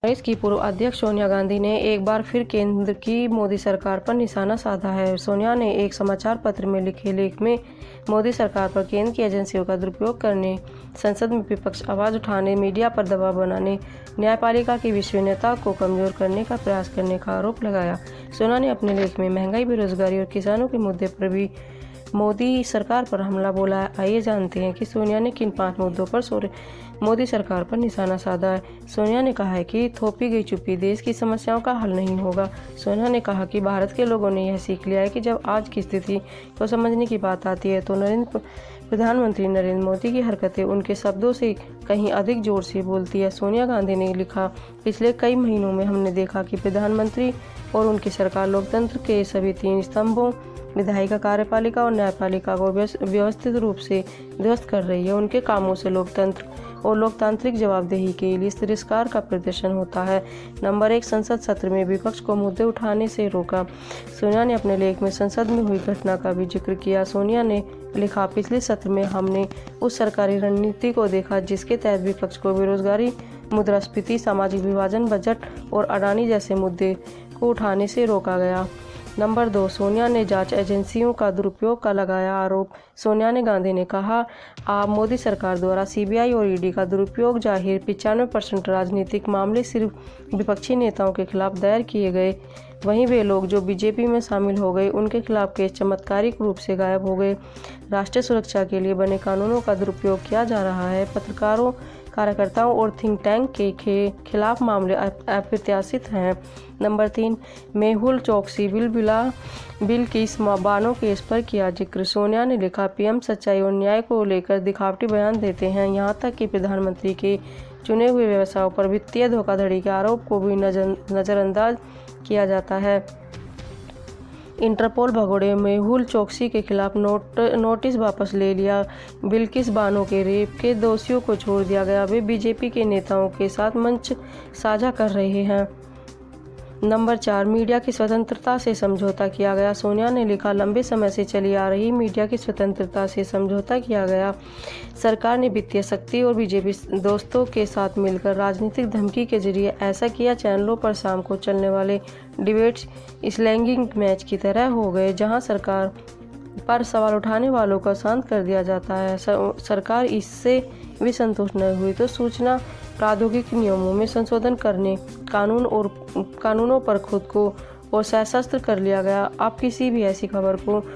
कांग्रेस की पूर्व अध्यक्ष सोनिया गांधी ने एक बार फिर केंद्र की मोदी सरकार पर निशाना साधा है। सोनिया ने एक समाचार पत्र में लिखे लेख में मोदी सरकार पर केंद्र की एजेंसियों का दुरुपयोग करने, संसद में विपक्ष आवाज उठाने, मीडिया पर दबाव बनाने, न्यायपालिका की विश्वसनीयता को कमजोर करने का प्रयास करने का आरोप लगाया। सोनिया ने अपने लेख में महंगाई, बेरोजगारी और किसानों के मुद्दे पर भी मोदी सरकार पर हमला बोला है। आइए जानते हैं कि सोनिया ने किन 5 मुद्दों पर मोदी सरकार पर निशाना साधा है। सोनिया ने कहा है कि थोपी गई चुप्पी देश की समस्याओं का हल नहीं होगा। सोनिया ने कहा कि भारत के लोगों ने यह सीख लिया है कि जब आज की स्थिति को समझने की बात आती है तो प्रधानमंत्री नरेंद्र मोदी की हरकतें उनके शब्दों से कहीं अधिक जोर से बोलती है। सोनिया गांधी ने लिखा, पिछले कई महीनों में हमने देखा कि प्रधानमंत्री और उनकी सरकार लोकतंत्र के सभी 3 स्तंभों विधायिका, कार्यपालिका और न्यायपालिका को व्यवस्थित रूप से ध्वस्त कर रही है। उनके कामों से लोकतंत्र और लोकतांत्रिक जवाबदेही के लिए तिरस्कार का प्रदर्शन होता है। नंबर 1, संसद सत्र में विपक्ष को मुद्दे उठाने से रोका। सोनिया ने अपने लेख में संसद में हुई घटना का भी जिक्र किया। सोनिया ने लिखा, पिछले सत्र में हमने उस सरकारी रणनीति को देखा जिसके तहत विपक्ष को बेरोजगारी, मुद्रास्फीति, सामाजिक विभाजन, बजट और अडानी जैसे मुद्दे को उठाने से रोका गया। नंबर 2, सोनिया ने जांच एजेंसियों का दुरुपयोग का लगाया आरोप। सोनिया ने गांधी ने कहा, आप मोदी सरकार द्वारा सीबीआई और ईडी का दुरुपयोग जाहिर 95% राजनीतिक मामले सिर्फ विपक्षी नेताओं के खिलाफ दायर किए गए। वहीं वे लोग जो बीजेपी में शामिल हो गए उनके खिलाफ केस चमत्कारिक रूप से गायब हो गए। राष्ट्रीय सुरक्षा के लिए बने कानूनों का दुरुपयोग किया जा रहा है। पत्रकारों, कार्यकर्ताओं और थिंक टैंक के खिलाफ मामले अप्रत्याशित हैं। नंबर 3, मेहुल चोकसी बिल्किस बानो केस पर किया जिक्र। सोनिया ने लिखा, पीएम सच्चाई और न्याय को लेकर दिखावटी बयान देते हैं, यहाँ तक कि प्रधानमंत्री के चुने हुए व्यवसायों पर वित्तीय धोखाधड़ी के आरोप को भी नजरअंदाज किया जाता है। इंटरपोल भगोड़े मेहुल चोकसी के खिलाफ नोटिस वापस ले लिया। बिल्किस बानो के रेप के दोषियों को छोड़ दिया गया। वे बीजेपी के नेताओं के साथ मंच साझा कर रहे हैं। नंबर 4, मीडिया की स्वतंत्रता से समझौता किया गया। सोनिया ने लिखा, लंबे समय से चली आ रही मीडिया की स्वतंत्रता से समझौता किया गया। सरकार ने वित्तीय शक्ति और बीजेपी दोस्तों के साथ मिलकर राजनीतिक धमकी के जरिए ऐसा किया। चैनलों पर शाम को चलने वाले डिबेट्स स्लैंगिंग मैच की तरह हो गए, जहां सरकार पर सवाल उठाने वालों को शांत कर दिया जाता है। सरकार इससे भी संतुष्ट न हुई तो सूचना प्रौद्योगिकी नियमों में संशोधन करने, कानूनों पर खुद को और सशस्त्र कर लिया गया। आप किसी भी ऐसी खबर को